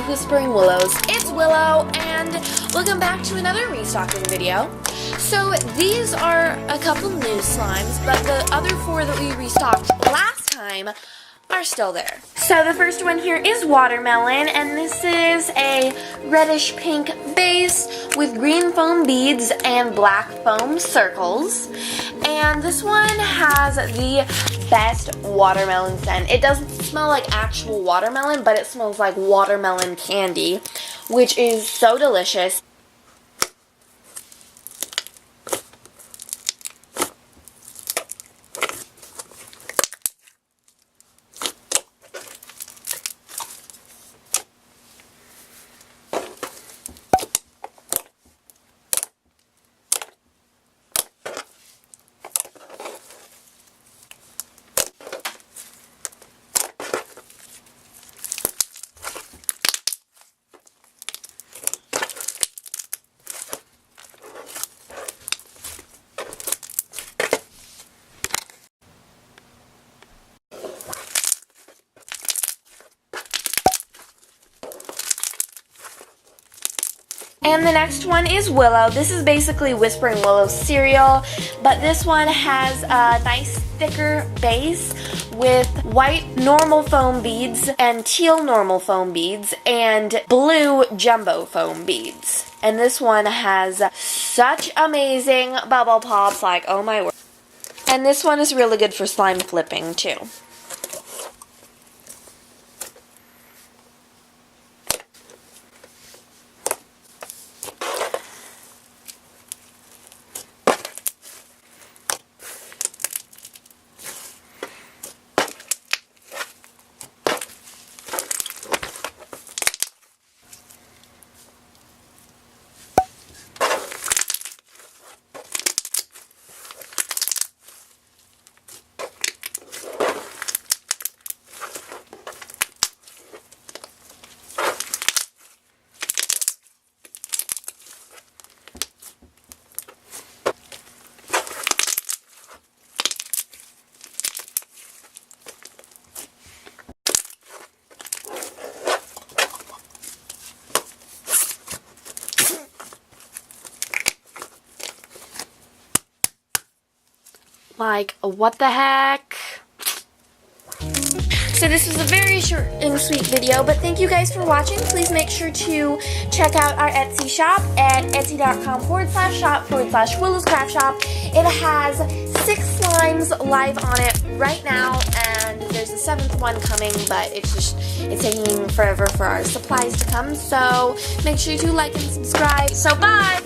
Whispering Willows. It's Willow, and welcome back to another restocking video. So these are a couple new slimes, but the other four that we restocked last time are still there. So the first one here is Watermelon, and this is a reddish pink base with green foam beads and black foam circles. And this one has the best watermelon scent. It doesn't smell like actual watermelon, but it smells like watermelon candy, which is so delicious. And the next one is Willow. This is basically Whispering Willow cereal, but this one has a nice thicker base with white normal foam beads and teal normal foam beads and blue jumbo foam beads. And this one has such amazing bubble pops, like oh my word. And this one is really good for slime flipping too. Like, what the heck? So this was a very short and sweet video, but thank you guys for watching. Please make sure to check out our Etsy shop at etsy.com/shop/Willows Craft Shop. It has 6 slimes live on it right now, and there's a 7th one coming, but it's taking forever for our supplies to come. So make sure to like and subscribe. So bye!